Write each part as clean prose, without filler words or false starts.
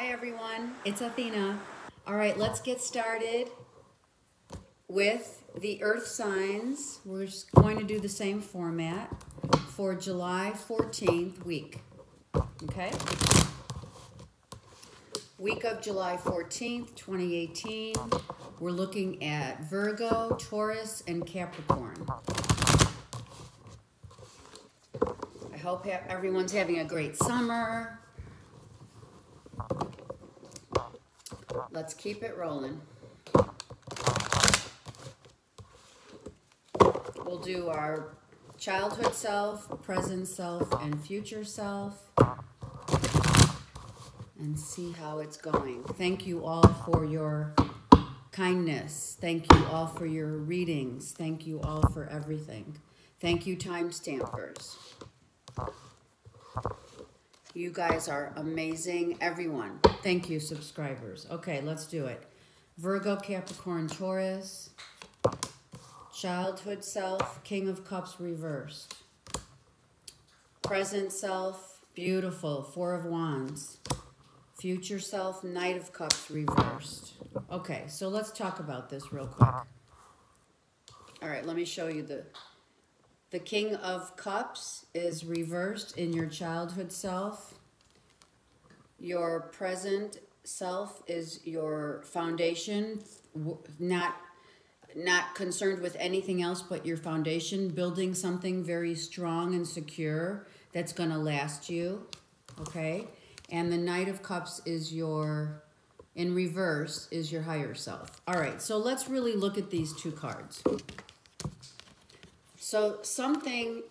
Hi everyone, it's Athena. All right, let's get started with the earth signs. We're just going to do the same format for July 14th week. Okay? Week of July 14th, 2018. We're looking at Virgo, Taurus, and Capricorn. I hope everyone's having a great summer. Let's keep it rolling. We'll do our childhood self, present self, and future self, and see how it's going. Thank you all for your kindness. Thank you all for your readings. Thank you all for everything. Thank you, time stampers. You guys are amazing, everyone. Thank you, subscribers. Okay, let's do it. Virgo, Capricorn, Taurus. Childhood self, King of Cups reversed. Present self, beautiful, Four of Wands. Future self, Knight of Cups reversed. Okay, so let's talk about this real quick. All right, let me show you the King of Cups is reversed in your childhood self. Your present self is your foundation, not concerned with anything else but your foundation, building something very strong and secure that's going to last you, okay? And the Knight of Cups is your, in reverse, is your higher self. All right, so let's really look at these two cards. So something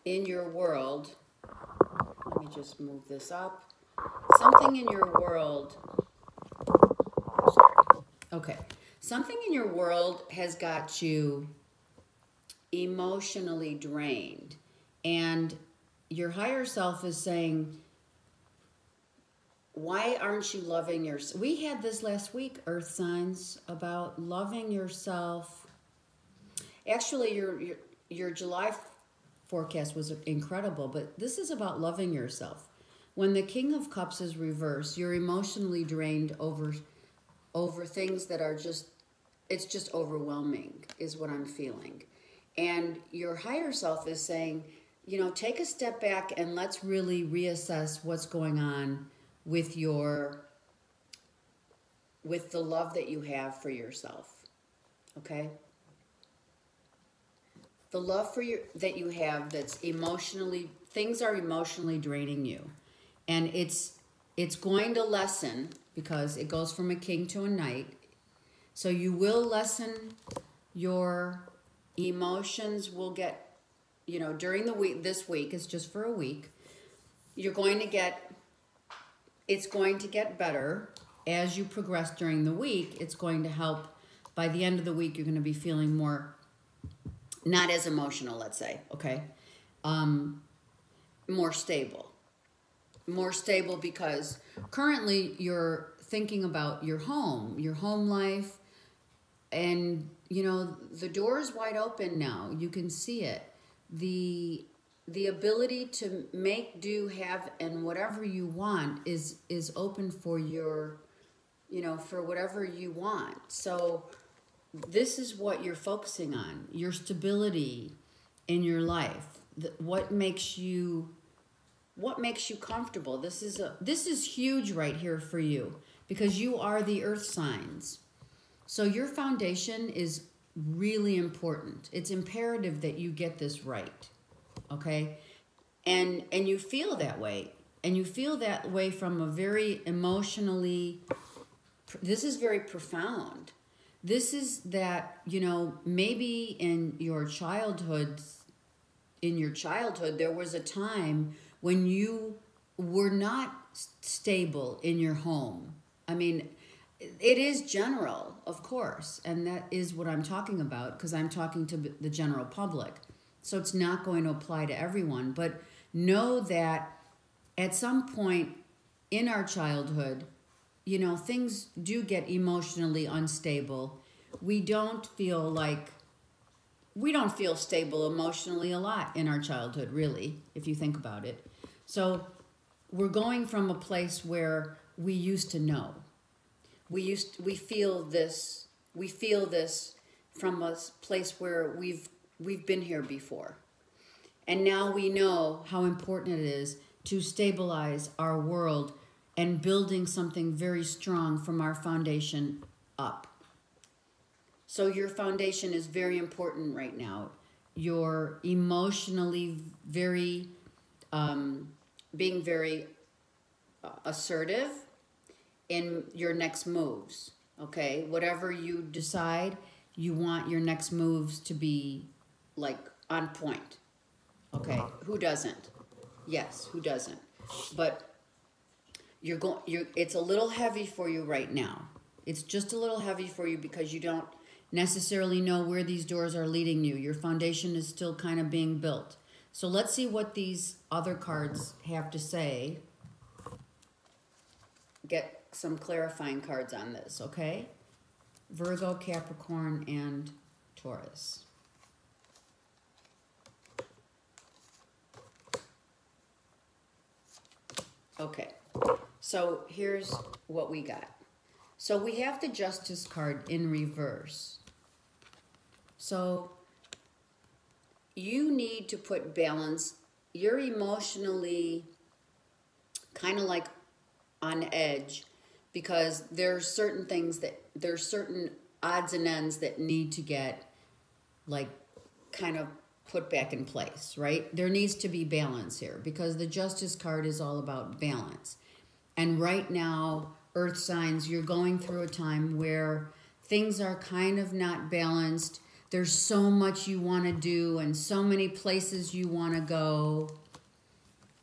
in your world, let me just move this up. Something in your world, okay. Something in your world has got you emotionally drained, and your higher self is saying, why aren't you loving yourself? We had this last week, earth signs, about loving yourself. Actually, your July forecast was incredible, but this is about loving yourself. When the King of Cups is reversed, you're emotionally drained over things that are just, it's just overwhelming is what I'm feeling. And your higher self is saying, you know, take a step back and let's really reassess what's going on with the love that you have for yourself. Okay? The love that you have that's emotionally, things are emotionally draining you. And it's going to lessen because it goes from a king to a knight. So you will lessen your emotions. Will get, you know, during the week, this week is just for a week. It's going to get better as you progress during the week. It's going to help. By the end of the week, you're going to be feeling more, not as emotional, let's say, okay? More stable. More stable because currently you're thinking about your home life, and you know the door is wide open now. You can see it. The ability to make, do, have, and whatever you want is open for your, you know, for whatever you want. So this is what you're focusing on, your stability in your life. What makes you comfortable. This is huge right here for you because you are the earth signs. So your foundation is really important. It's imperative that you get this right. Okay? And you feel that way. And you feel that way from a very emotionally, this is very profound. This is that, you know, maybe in your childhood, there was a time when you were not stable in your home. I mean, it is general, of course, and that is what I'm talking about because I'm talking to the general public. So it's not going to apply to everyone, but know that at some point in our childhood, you know, things do get emotionally unstable. We don't feel stable emotionally a lot in our childhood, really, if you think about it. So we're going from a place where we used to know. We feel this from a place where we've been here before. And now we know how important it is to stabilize our world and building something very strong from our foundation up. So your foundation is very important right now. You're emotionally very, being very assertive in your next moves, okay? Whatever you decide, you want your next moves to be like on point, okay? Who doesn't? Yes, who doesn't? But it's a little heavy for you right now. It's just a little heavy for you because you don't necessarily know where these doors are leading you. Your foundation is still kind of being built. So let's see what these other cards have to say. Get some clarifying cards on this, okay? Virgo, Capricorn, and Taurus. Okay, so here's what we got. So we have the Justice card in reverse. So you need to put balance. You're emotionally kind of like on edge because there's certain odds and ends that need to get like kind of put back in place, right? There needs to be balance here because the Justice card is all about balance. And right now, Earth signs, you're going through a time where things are kind of not balanced. There's so much you want to do and so many places you want to go.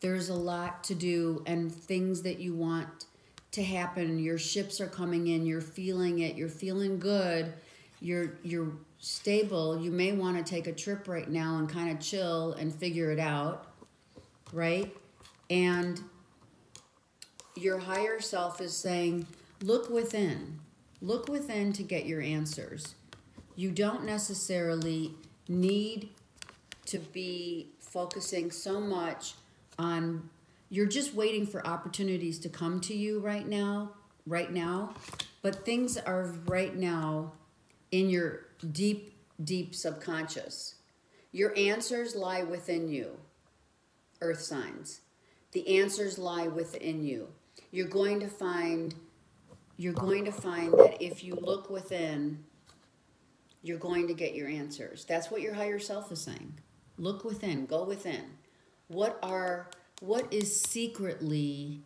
There's a lot to do and things that you want to happen. Your ships are coming in. You're feeling it. You're feeling good. You're stable. You may want to take a trip right now and kind of chill and figure it out, right? And your higher self is saying, look within. Look within to get your answers. You don't necessarily need to be focusing so much on, you're just waiting for opportunities to come to you right now, but things are right now in your deep, deep subconscious. Your answers lie within you, Earth signs. The answers lie within you. You're going to find that if you look within, you're going to get your answers. That's what your higher self is saying. Look within, go within. What is secretly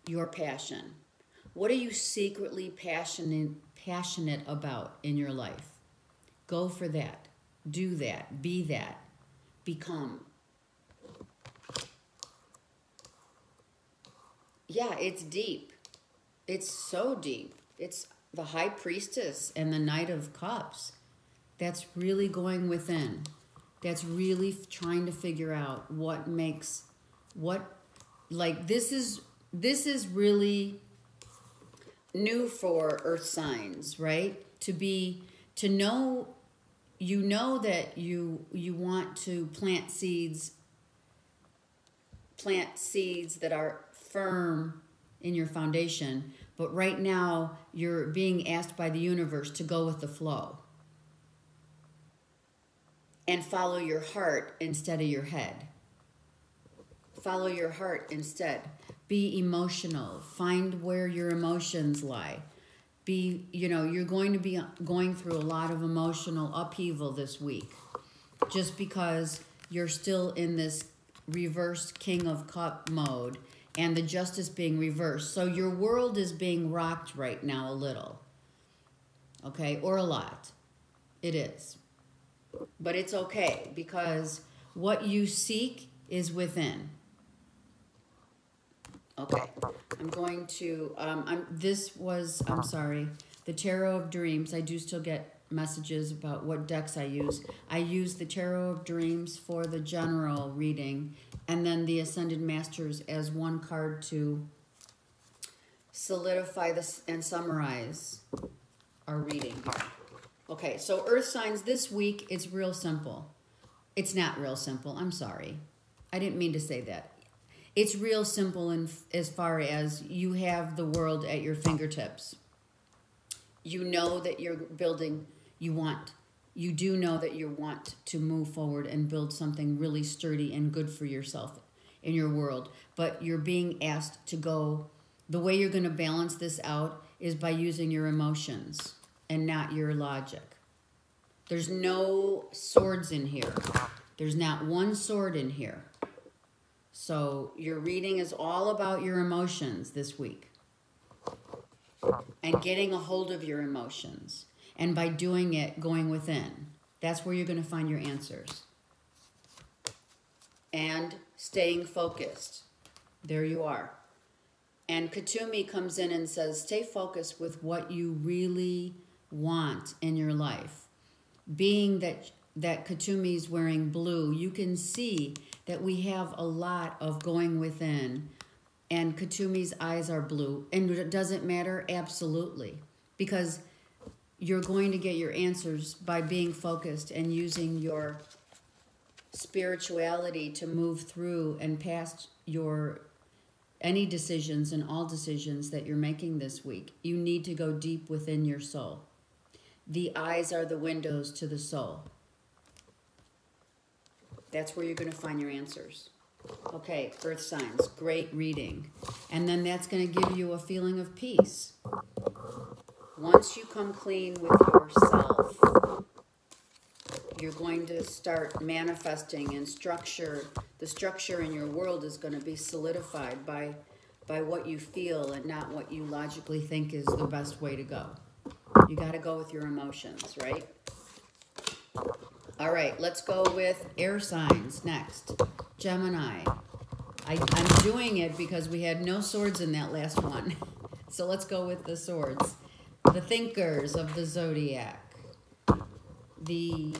your passion? What are you secretly passionate about in your life? Go for that. Do that. Be that. Become. Yeah, it's deep. It's so deep. It's the High Priestess and the Knight of Cups. That's really going within. That's really trying to figure out this is really new for Earth signs, right? To know, you know that you want to plant seeds that are firm in your foundation, but right now you're being asked by the universe to go with the flow and follow your heart instead of your head. Follow your heart instead. Be emotional. Find where your emotions lie. You're going to be going through a lot of emotional upheaval this week just because you're still in this reversed King of Cup mode and the Justice being reversed. So your world is being rocked right now a little, okay, or a lot. It is. But it's okay because what you seek is within. Okay, I'm going to, I'm sorry, the Tarot of Dreams. I do still get messages about what decks I use. I use the Tarot of Dreams for the general reading and then the Ascended Masters as one card to solidify this and summarize our reading. Okay, so Earth signs this week, it's real simple. It's not real simple, I'm sorry. I didn't mean to say that. It's real simple in as far as you have the world at your fingertips. You know that you're building, you do know that you want to move forward and build something really sturdy and good for yourself in your world. But you're being asked to go, the way you're going to balance this out is by using your emotions and not your logic. There's no swords in here. There's not one sword in here. So your reading is all about your emotions this week and getting a hold of your emotions. And by doing it, going within. That's where you're going to find your answers. And staying focused. There you are. And Katumi comes in and says, stay focused with what you really want in your life. Being that Katumi's wearing blue, you can see that we have a lot of going within. And Katumi's eyes are blue. And it doesn't matter? Absolutely. Because you're going to get your answers by being focused and using your spirituality to move through and past your any decisions and all decisions that you're making this week. You need to go deep within your soul. The eyes are the windows to the soul. That's where you're going to find your answers. Okay, earth signs, great reading. And then that's going to give you a feeling of peace. Once you come clean with yourself, you're going to start manifesting and structure. The structure in your world is going to be solidified by what you feel and not what you logically think is the best way to go. You got to go with your emotions, right? All right, let's go with air signs next. Gemini. I'm doing it because we had no swords in that last one. So let's go with the swords. The thinkers of the zodiac. The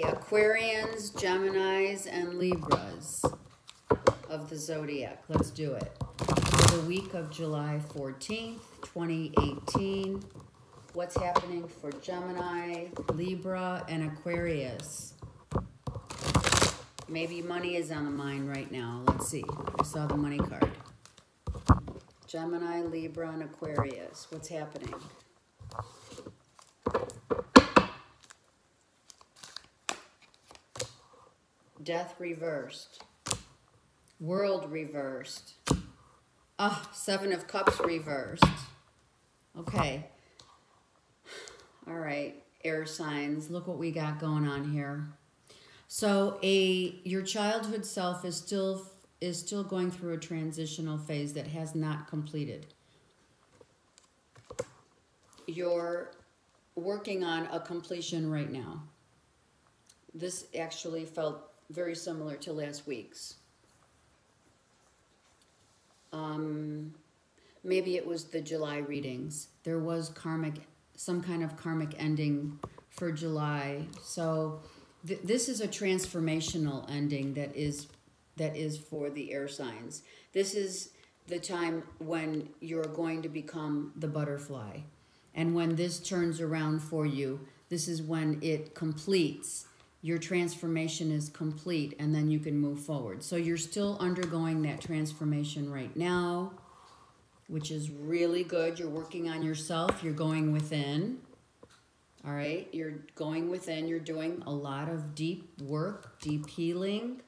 Aquarians, Geminis, and Libras of the zodiac. Let's do it. For the week of July 14th, 2018. What's happening for Gemini, Libra, and Aquarius? Maybe money is on the mind right now. Let's see. I saw the money card. Gemini, Libra, and Aquarius. What's happening? Death reversed. World reversed. Seven of Cups reversed. Okay. All right. Air signs. Look what we got going on here. So your childhood self is still going through a transitional phase that has not completed. You're working on a completion right now. This actually felt very similar to last week's. Maybe it was the July readings. There was some kind of karmic ending for July. So this is a transformational ending that is for the air signs. This is the time when you're going to become the butterfly. And when this turns around for you, this is when it completes. Your transformation is complete, and then you can move forward. So you're still undergoing that transformation right now, which is really good. You're working on yourself. You're going within. All right? You're going within. You're doing a lot of deep work, deep healing.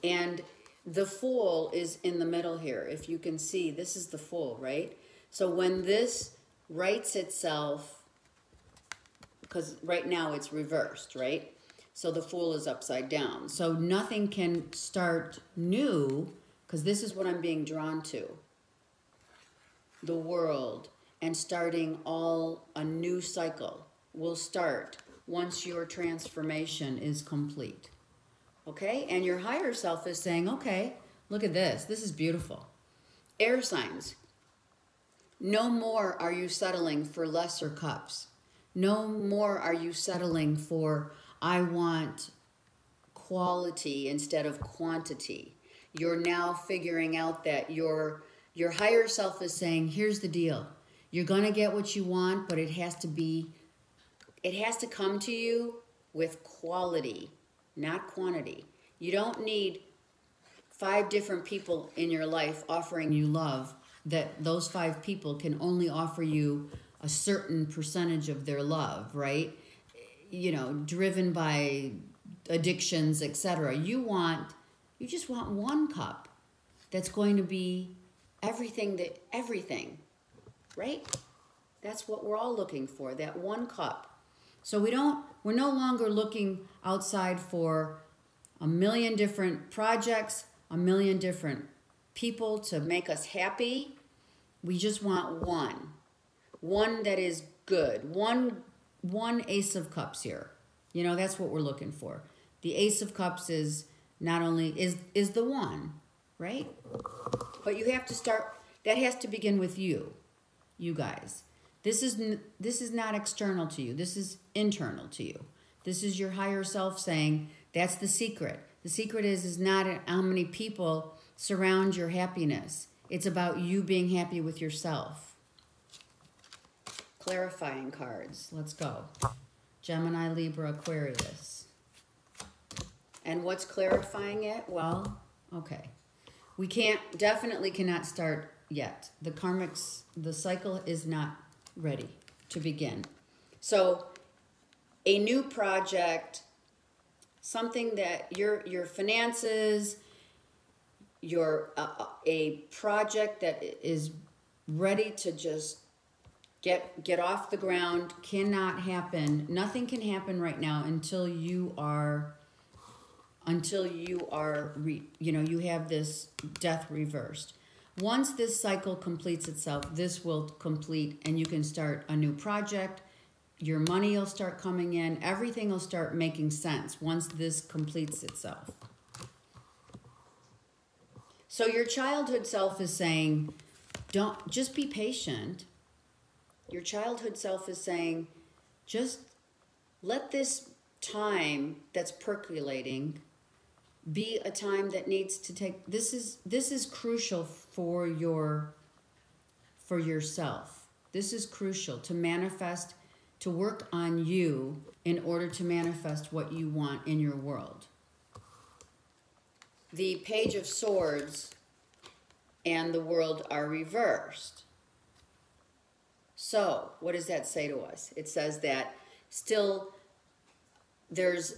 And the Fool is in the middle here. If you can see, this is the Fool, right? So when this rights itself, because right now it's reversed, right? So the Fool is upside down. So nothing can start new, because this is what I'm being drawn to. The world and starting a new cycle will start once your transformation is complete. Okay? And your higher self is saying, okay, look at this. This is beautiful. Air signs. No more are you settling for lesser cups. No more are you settling for, I want quality instead of quantity. You're now figuring out that your higher self is saying, here's the deal. You're going to get what you want, but it has to be it has to come to you with quality, not quantity. You don't need 5 different people in your life offering you love, that those 5 people can only offer you a certain percentage of their love, right? You know, driven by addictions, etc. You just want one cup that's going to be everything, right? That's what we're all looking for, that one cup. So we're no longer looking outside for a million different projects, a million different people to make us happy. We just want one that is good, one Ace of Cups here. You know, that's what we're looking for. The Ace of Cups is not only is the one, right? But you have to start, that has to begin with you guys. This is not external to you. This is internal to you. This is your higher self saying, that's the secret. The secret is not how many people surround your happiness. It's about you being happy with yourself. Clarifying cards. Let's go. Gemini, Libra, Aquarius. And what's clarifying it? Well, okay. We definitely cannot start yet. The cycle is not ready to begin. So a new project, something that your finances, a project that is ready to just get off the ground, cannot happen. Nothing can happen right now until you you have this death reversed. Once this cycle completes itself, this will complete and you can start a new project. Your money will start coming in. Everything will start making sense once this completes itself. So your childhood self is saying, just be patient. Your childhood self is saying, just let this time that's percolating be a time that needs to take, this is crucial for yourself. This is crucial to manifest, to work on you in order to manifest what you want in your world. The Page of Swords and the World are reversed. So, what does that say to us? It says that still there's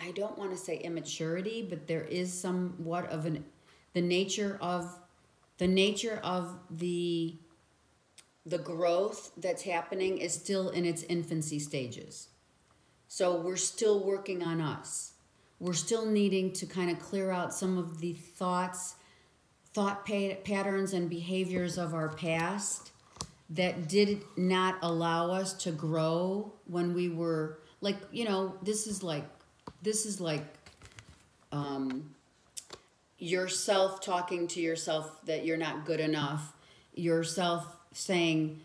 I don't want to say immaturity, but there is somewhat of the nature of the growth that's happening is still in its infancy stages. So we're still working on us. We're still needing to kind of clear out some of the thought patterns and behaviors of our past that did not allow us to grow when we were like, this is like yourself talking to yourself that you're not good enough, yourself saying,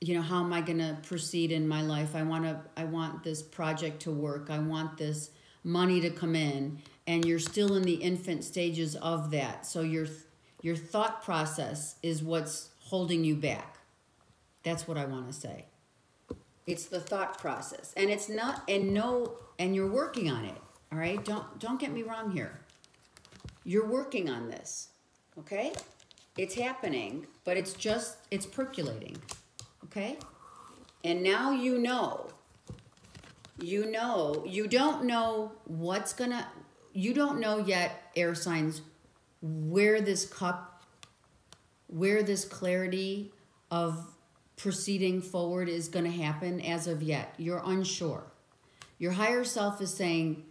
how am I going to proceed in my life? I want this project to work. I want this money to come in, and you're still in the infant stages of that. So your thought process is what's holding you back. That's what I want to say. It's the thought process, and it's not, and you're working on it. All right, don't get me wrong here. You're working on this, okay? It's happening, but it's percolating, okay? And now you don't know you don't know yet, air signs, where this clarity of proceeding forward is going to happen as of yet. You're unsure. Your higher self is saying,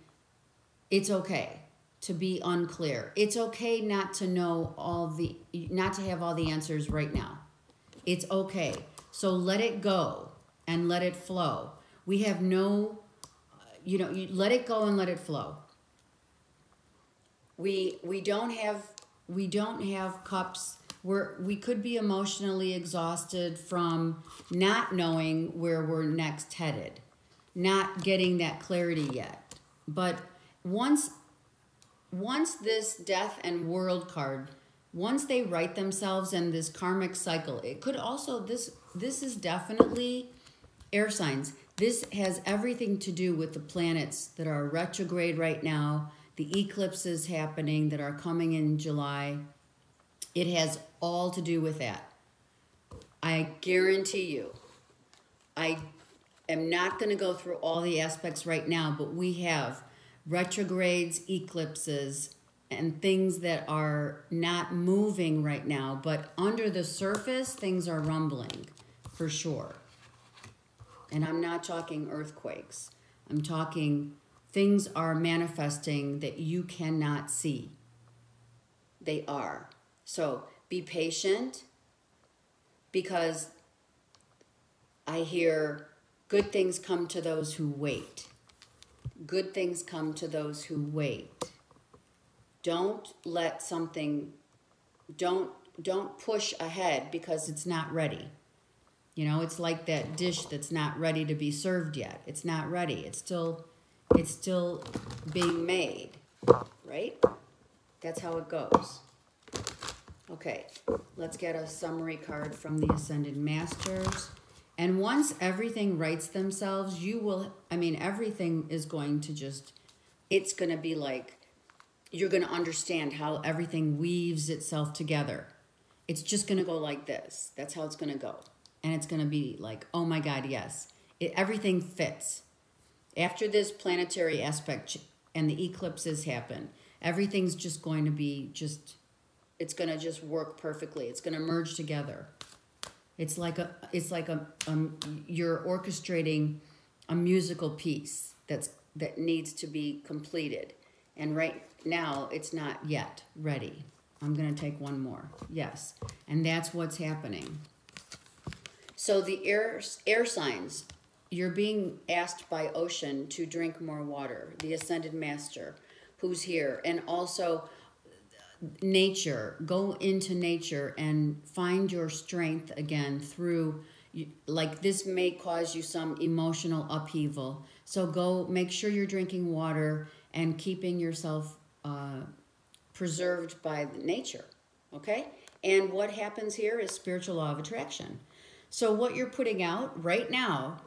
it's okay to be unclear. It's okay not to know not to have all the answers right now. It's okay. So let it go and let it flow. We have no, you let it go and let it flow. We don't have cups where we could be emotionally exhausted from not knowing where we're next headed, not getting that clarity yet. But once this death and world card, once they write themselves in this karmic cycle, it could also, this is definitely Air signs. This has everything to do with the planets that are retrograde right now, the eclipses happening that are coming in July. It has all to do with that. I guarantee you. I am not going to go through all the aspects right now, but we have retrogrades, eclipses, and things that are not moving right now, but under the surface, things are rumbling for sure. And I'm not talking earthquakes. I'm talking things are manifesting that you cannot see. They are. So be patient, because I hear good things come to those who wait. Good things come to those who wait. Don't let something, don't push ahead because it's not ready. You know, it's like that dish that's not ready to be served yet. It's not ready. It's still being made, right? That's how it goes. Okay, let's get a summary card from the Ascended Masters. And once everything writes themselves, you will, everything is going to just, it's going to be like, you're going to understand how everything weaves itself together. It's just going to go like this. That's how it's going to go. And it's going to be like, oh my God, yes. Everything fits. After this planetary aspect and the eclipses happen, everything's just going to be it's going to just work perfectly. It's going to merge together. It's like you're orchestrating a musical piece that needs to be completed. And right now, it's not yet ready. I'm going to take one more. Yes. And that's what's happening. So the air signs, you're being asked by Ocean to drink more water, the Ascended Master who's here. And also nature, go into nature and find your strength again through, like this may cause you some emotional upheaval. So go make sure you're drinking water and keeping yourself preserved by nature, okay? And what happens here is spiritual law of attraction. So what you're putting out right now,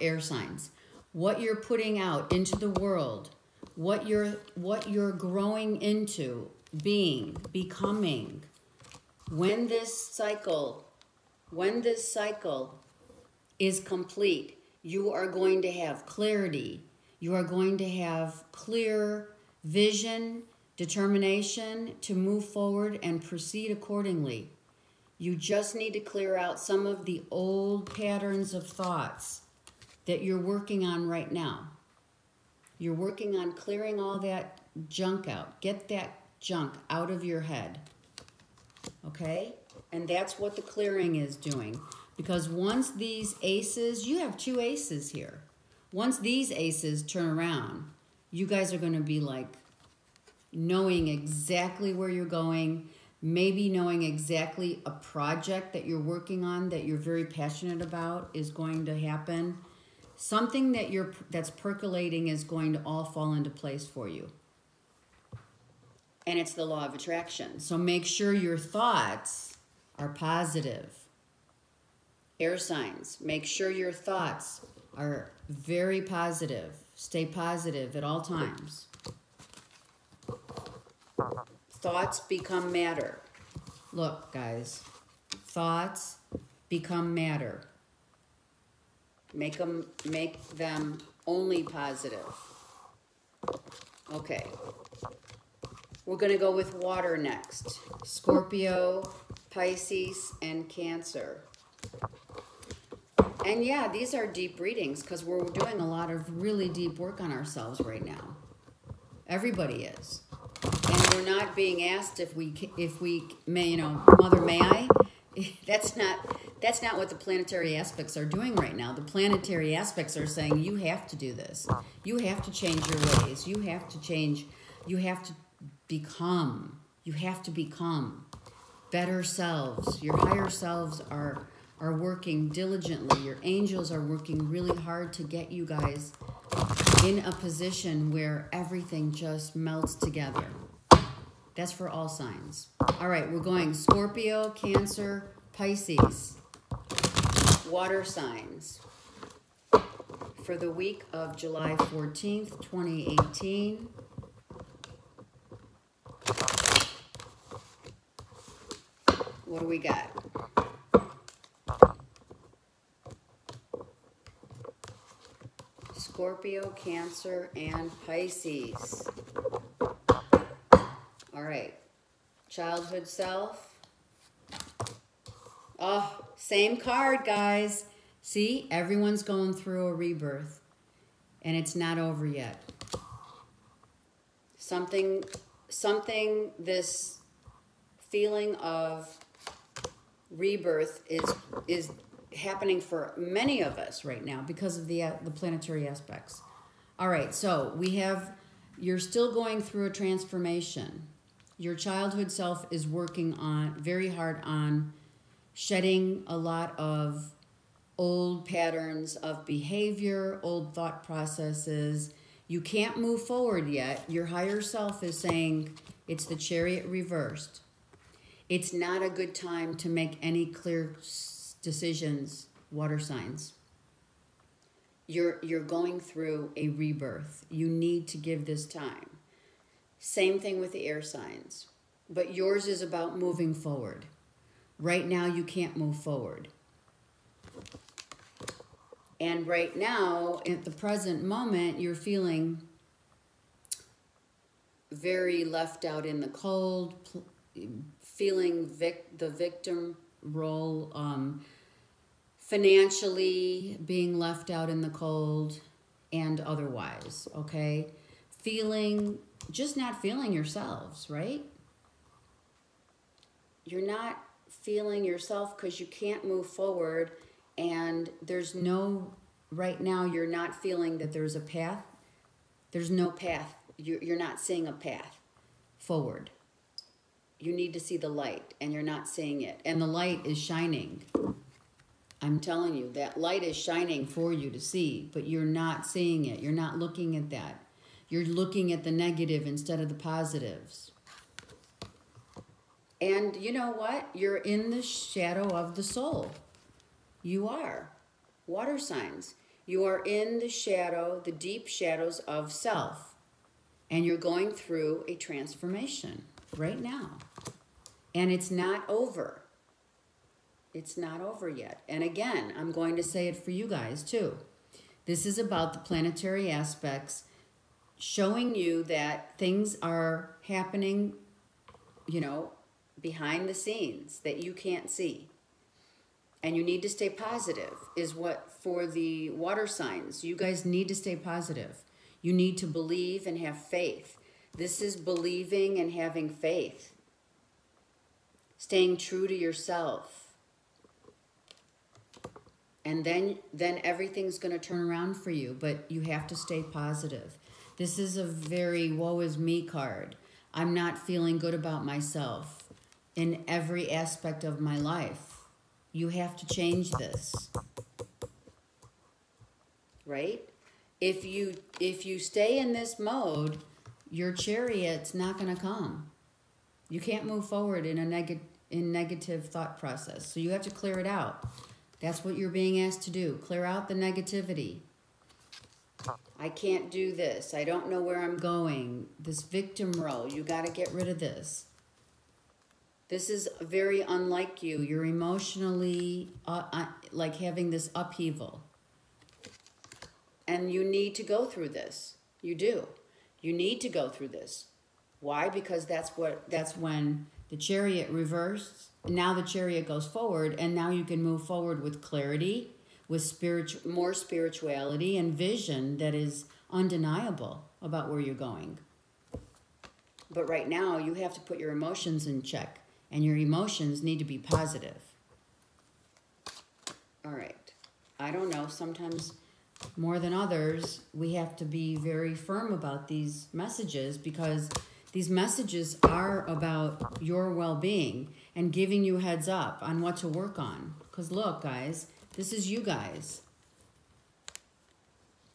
air signs, what you're putting out into the world, what you're growing into, becoming, when this cycle is complete, you are going to have clarity. You are going to have clear vision, determination to move forward and proceed accordingly. You just need to clear out some of the old patterns of thoughts that you're working on right now. You're working on clearing all that junk out. Get that junk out of your head. Okay? And that's what the clearing is doing. Because once these aces, you have 2 aces here. Once these aces turn around, you guys are going to be like knowing exactly where you're going, maybe knowing exactly a project that you're working on that you're very passionate about is going to happen. Something that's percolating is going to all fall into place for you. And it's the law of attraction. So make sure your thoughts are positive. Air signs, make sure your thoughts are very positive. Stay positive at all times. Thoughts become matter. Look, guys, thoughts become matter. Make them only positive. Okay. We're going to go with water next. Scorpio, Pisces, and Cancer. And yeah, these are deep readings because we're doing a lot of really deep work on ourselves right now. Everybody is. And we're not being asked if we may, Mother, may I? That's not what the planetary aspects are doing right now. The planetary aspects are saying you have to do this. You have to change your ways. You have to change. You have to become. You have to become better selves. Your higher selves are working diligently. Your angels are working really hard to get you guys in a position where everything just melts together. That's for all signs. All right, we're going Scorpio, Cancer, Pisces. Water signs for the week of July 14th, 2018. What do we got? Scorpio, Cancer, and Pisces. All right. Childhood self. Oh, same card, guys. See, everyone's going through a rebirth, and it's not over yet. Something, this feeling of rebirth is happening for many of us right now because of the planetary aspects. All right, so you're still going through a transformation. Your childhood self is working very hard on shedding a lot of old patterns of behavior, old thought processes. You can't move forward yet. Your higher self is saying it's the Chariot reversed. It's not a good time to make any clear decisions, water signs. You're going through a rebirth. You need to give this time. Same thing with the air signs. But yours is about moving forward. Right now, you can't move forward. And right now, at the present moment, you're feeling very left out in the cold, feeling the victim role, financially being left out in the cold and otherwise, okay? Just not feeling yourselves, right? You're not feeling yourself because you can't move forward, and right now you're not feeling that there's a path. There's no path. You're not seeing a path forward. You need to see the light, and you're not seeing it. And the light is shining. I'm telling you, that light is shining for you to see, but you're not seeing it. You're not looking at that. You're looking at the negative instead of the positives. And you know what? You're in the shadow of the soul. You are. Water signs. You are in the shadow, the deep shadows of self. And you're going through a transformation right now. And it's not over. It's not over yet. And again, I'm going to say it for you guys too. This is about the planetary aspects showing you that things are happening, behind the scenes that you can't see. And you need to stay positive is what for the water signs. You guys need to stay positive. You need to believe and have faith. This is believing and having faith. Staying true to yourself. And then everything's going to turn around for you, but you have to stay positive. This is a very woe is me card. I'm not feeling good about myself in every aspect of my life. You have to change this. Right? If you stay in this mode, your chariot's not going to come. You can't move forward in a negative thought process. So you have to clear it out. That's what you're being asked to do. Clear out the negativity. I can't do this. I don't know where I'm going. This victim role, you got to get rid of this. This is very unlike you. You're emotionally like having this upheaval. And you need to go through this. You do. You need to go through this. Why? Because that's when the chariot reversed. Now the chariot goes forward, and now you can move forward with clarity, with more spirituality and vision that is undeniable about where you're going. But right now, you have to put your emotions in check, and your emotions need to be positive. All right. I don't know. Sometimes more than others, we have to be very firm about these messages because these messages are about your well-being and giving you heads up on what to work on. Because look, guys, this is you guys.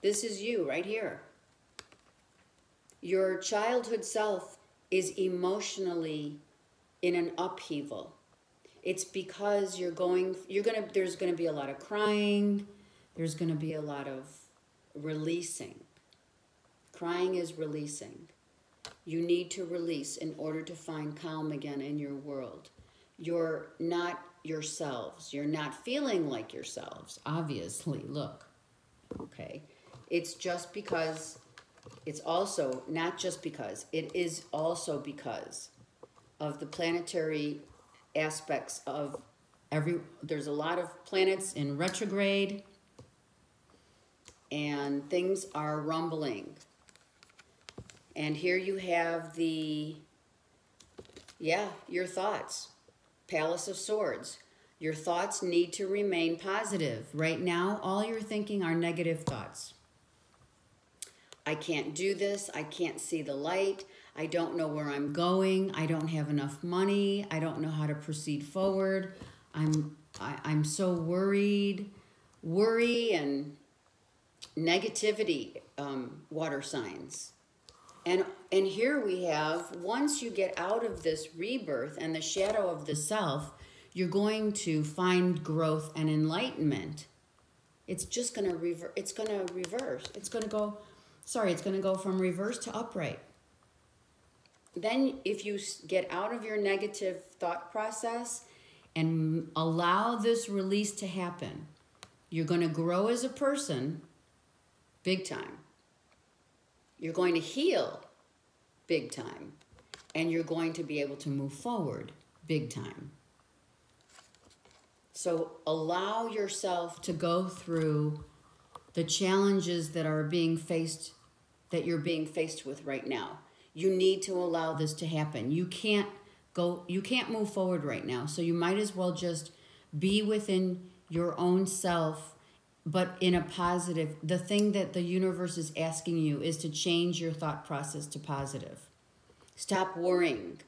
This is you right here. Your childhood self is emotionally in an upheaval. It's because there's gonna be a lot of crying. There's gonna be a lot of releasing. Crying is releasing. You need to release in order to find calm again in your world. You're not yourselves. You're not feeling like yourselves, obviously. Look, okay? It's just because, it's also, not just because, it is also because of the planetary aspects of there's a lot of planets in retrograde, and things are rumbling. And here you have your thoughts. Palace of Swords. Your thoughts need to remain positive. Right now, all you're thinking are negative thoughts. I can't do this. I can't see the light. I don't know where I'm going. I don't have enough money. I don't know how to proceed forward. I'm so worried. Worry and negativity, water signs. And here we have, once you get out of this rebirth and the shadow of the self, you're going to find growth and enlightenment. It's just going to reverse. It's going to reverse. It's going to go from reverse to upright. Then if you get out of your negative thought process and allow this release to happen, you're going to grow as a person big time. You're going to heal big time. And you're going to be able to move forward big time. So allow yourself to go through the challenges that you're being faced with right now. You need to allow this to happen. You can't move forward right now. So you might as well just be within your own self, but in a positive. The thing that the universe is asking you is to change your thought process to positive. Stop worrying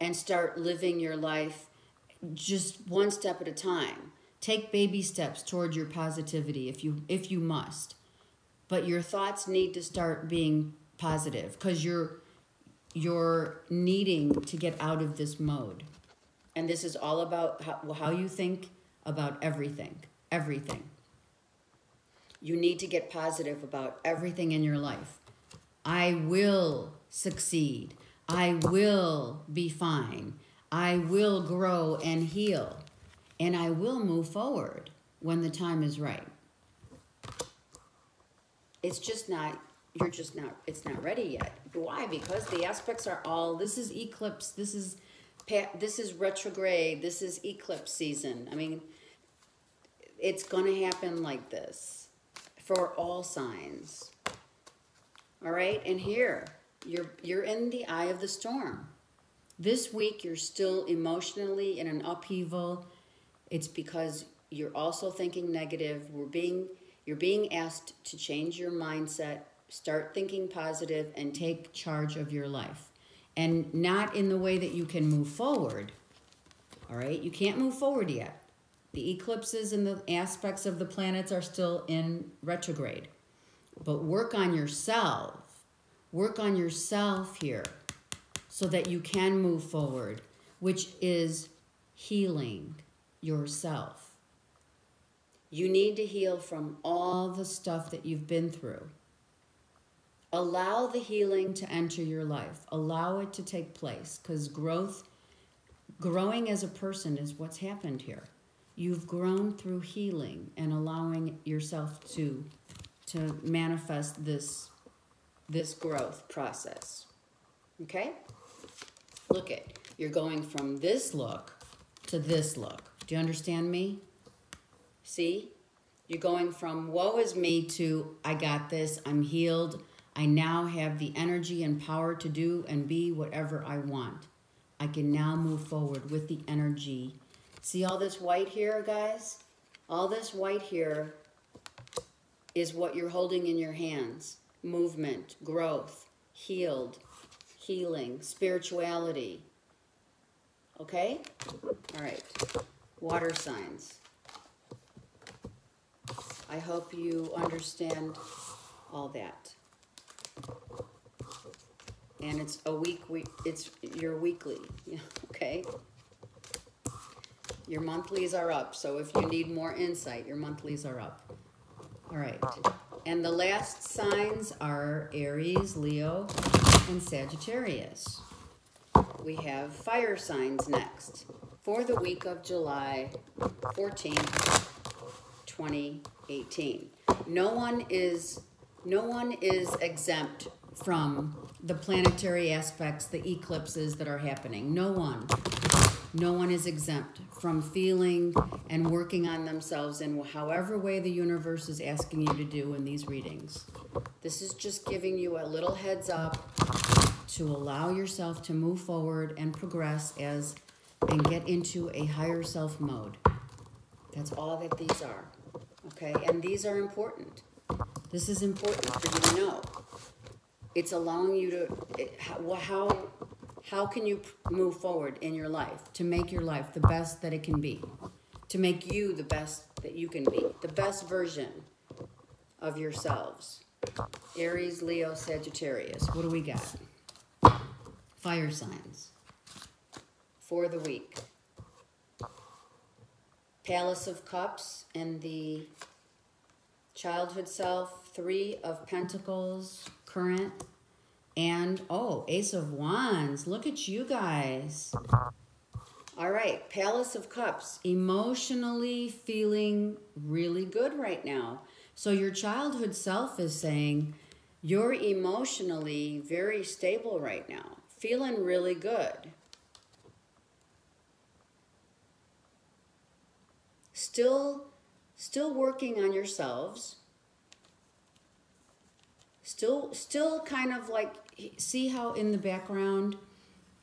and start living your life just one step at a time. Take baby steps toward your positivity if you must. But your thoughts need to start being positive because you're needing to get out of this mode. And this is all about how you think about everything. Everything. You need to get positive about everything in your life. I will succeed. I will be fine. I will grow and heal. And I will move forward when the time is right. It's not ready yet. Why? Because the aspects are all, this is eclipse, this is retrograde, this is eclipse season. I mean, it's going to happen like this for all signs. All right? And here, you're in the eye of the storm. This week, you're still emotionally in an upheaval. It's because you're also thinking negative. You're being asked to change your mindset, start thinking positive, and take charge of your life. And not in the way that you can move forward. All right? You can't move forward yet. The eclipses and the aspects of the planets are still in retrograde. But work on yourself. Work on yourself here so that you can move forward, which is healing yourself. You need to heal from all the stuff that you've been through. Allow the healing to enter your life. Allow it to take place, because growing as a person is what's happened here. You've grown through healing and allowing yourself to manifest this growth process. Okay? Look it. You're going from this look to this look. Do you understand me? See? You're going from woe is me to I got this, I'm healed. I now have the energy and power to do and be whatever I want. I can now move forward with the energy. See all this white here, guys? All this white here is what you're holding in your hands. Movement, growth, healed, healing, spirituality. Okay? All right. Water signs. I hope you understand all that. And it's a week. It's your weekly. Okay. Your monthlies are up. So if you need more insight, your monthlies are up. All right. And the last signs are Aries, Leo, and Sagittarius. We have fire signs next for the week of July 14th, 2018. No one is exempt from the planetary aspects, the eclipses that are happening. No one is exempt from feeling and working on themselves in however way the universe is asking you to do in these readings. This is just giving you a little heads up to allow yourself to move forward and progress and get into a higher self mode. That's all that these are. Okay? And these are important. This is important for you to know. It's allowing you to, how can you move forward in your life to make your life the best that it can be, to make you the best that you can be, the best version of yourselves. Aries, Leo, Sagittarius. What do we got? Fire signs for the week. Palace of Cups and the childhood self, 3 of Pentacles, current, and, Ace of Wands. Look at you guys. All right, Palace of Cups, emotionally feeling really good right now. So your childhood self is saying you're emotionally very stable right now, feeling really good. Still working on yourselves. Still kind of like, see how in the background,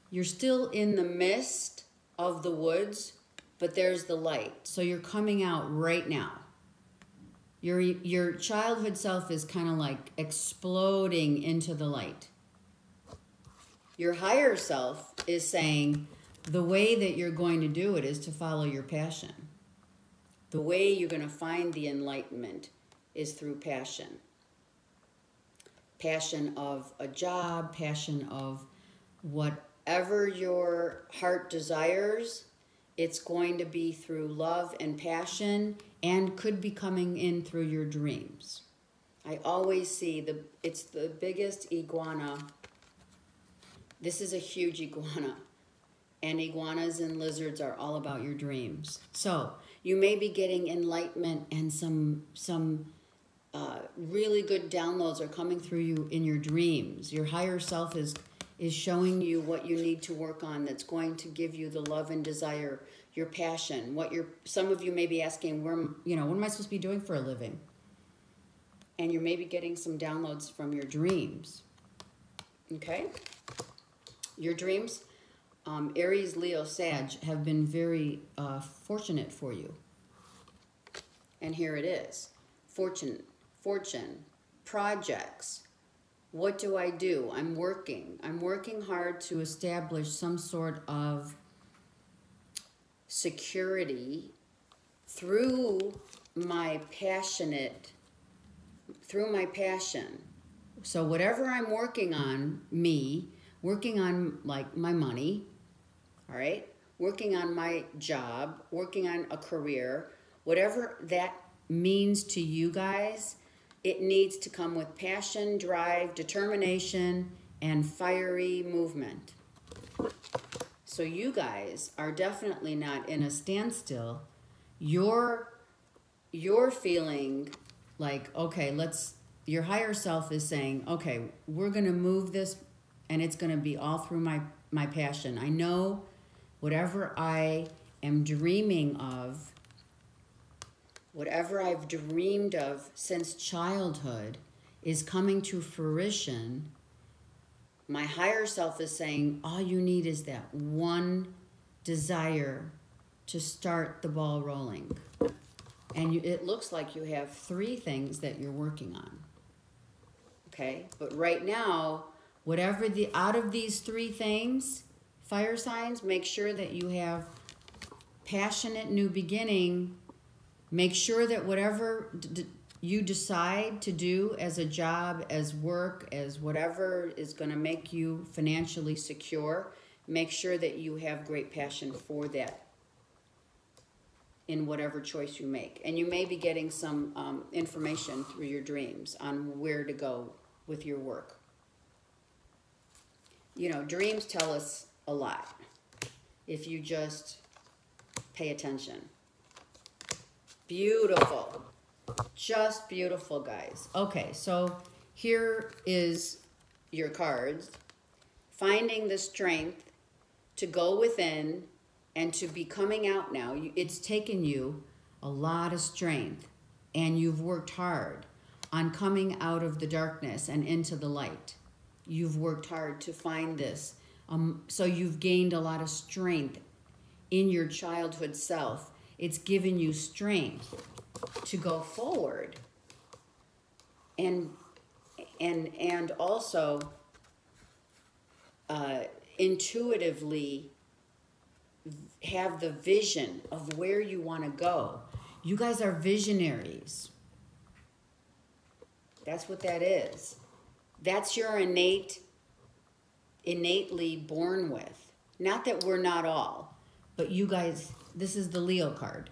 you're still in the mist of the woods, but there's the light. So you're coming out right now. Your childhood self is kind of like exploding into the light. Your higher self is saying the way that you're going to do it is to follow your passion. The way you're going to find the enlightenment is through passion. Passion of a job, passion of whatever your heart desires. It's going to be through love and passion, and could be coming in through your dreams. I always see it's the biggest iguana. This is a huge iguana. And iguanas and lizards are all about your dreams. So you may be getting enlightenment, and some really good downloads are coming through you in your dreams. Your higher self is showing you what you need to work on that's going to give you the love and desire, your passion. Some of you may be asking, what am I supposed to be doing for a living? And you're maybe getting some downloads from your dreams. Okay? Your dreams, Aries, Leo, Sag, have been very fortunate for you. And here it is. Fortune, projects. What do? I'm working. I'm working hard to establish some sort of security through my passion. So whatever I'm working on, working on like my money, all right? Working on my job, working on a career, whatever that means to you guys, it needs to come with passion, drive, determination, and fiery movement. So you guys are definitely not in a standstill. You're feeling like, okay, your higher self is saying, okay, we're going to move this, and it's going to be all through my passion. I know whatever I am dreaming of, whatever I've dreamed of since childhood is coming to fruition. My higher self is saying, all you need is that one desire to start the ball rolling. And it looks like you have 3 things that you're working on. Okay? But right now, whatever out of these 3 things, fire signs, make sure that you have passionate new beginning. Make sure that whatever you decide to do as a job, as work, as whatever is going to make you financially secure, make sure that you have great passion for that. in whatever choice you make. And you may be getting some information through your dreams on where to go with your work. You know, dreams tell us a lot if you just pay attention. Beautiful. Just beautiful, guys. Okay, so here is your cards. Finding the strength to go within and to be coming out now. It's taken you a lot of strength, and you've worked hard on coming out of the darkness and into the light. You've worked hard to find this. So you've gained a lot of strength in your childhood self. It's given you strength to go forward. And also intuitively have the vision of where you want to go. You guys are visionaries. That's what that is. That's your innately born with. Not that we're not all, but you guys, this is the Leo card.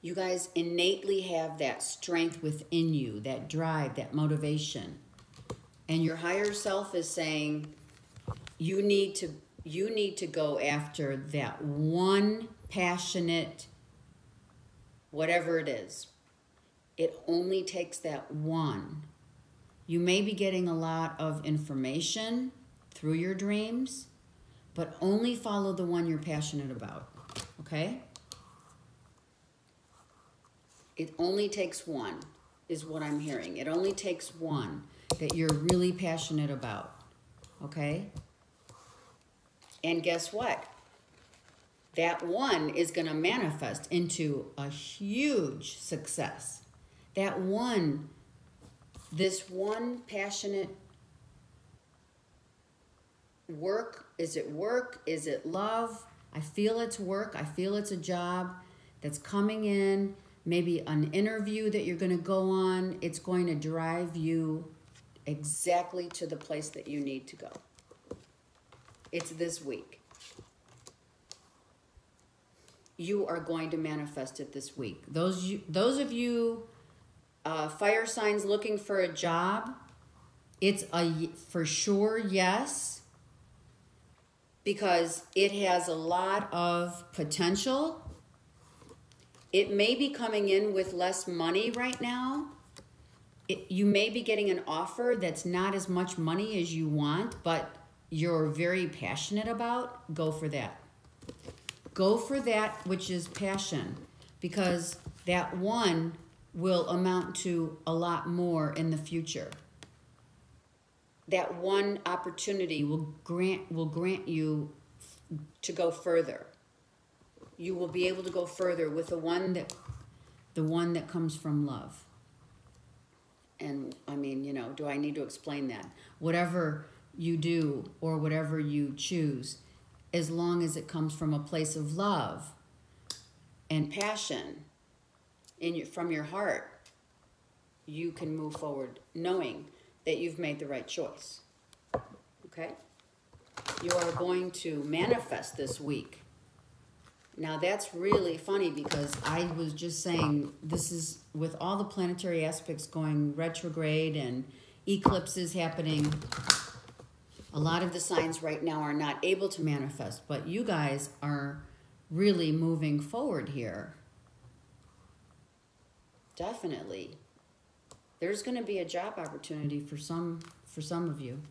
You guys innately have that strength within you, that drive, that motivation. And your higher self is saying, you need to go after that one passionate, whatever it is. It only takes that one. You may be getting a lot of information through your dreams, but only follow the one you're passionate about, okay? It only takes one, is what I'm hearing. It only takes one that you're really passionate about, okay? And guess what? That one is going to manifest into a huge success. That one, this one passionate work, is it work? Is it love? I feel it's work. I feel it's a job that's coming in. Maybe an interview that you're going to go on. It's going to drive you exactly to the place that you need to go. It's this week. You are going to manifest it this week. Those of you fire signs looking for a job, it's a for sure yes, because it has a lot of potential. It may be coming in with less money right now. You may be getting an offer that's not as much money as you want, but you're very passionate about. Go for that. Go for that which is passion, because that one will amount to a lot more in the future. That one opportunity will grant you to go further. You will be able to go further with the one that comes from love. And I mean, you know, do I need to explain that? Whatever you do or whatever you choose, as long as it comes from a place of love and passion from your heart, you can move forward knowing that you've made the right choice. Okay? You are going to manifest this week. Now that's really funny, because I was just saying, this is with all the planetary aspects going retrograde and eclipses happening, a lot of the signs right now are not able to manifest, but you guys are really moving forward here. Definitely. There's going to be a job opportunity for some of you.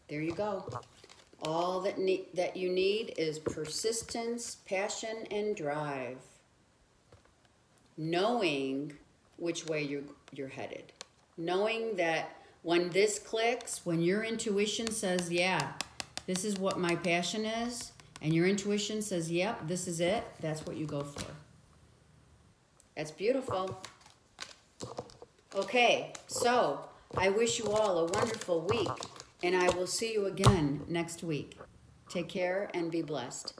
There you go. All that you need is persistence, passion, and drive. Knowing which way you're headed. Knowing that when this clicks, when your intuition says, yeah, this is what my passion is, and your intuition says, yep, this is it, that's what you go for. That's beautiful. Okay, so I wish you all a wonderful week, and I will see you again next week. Take care and be blessed.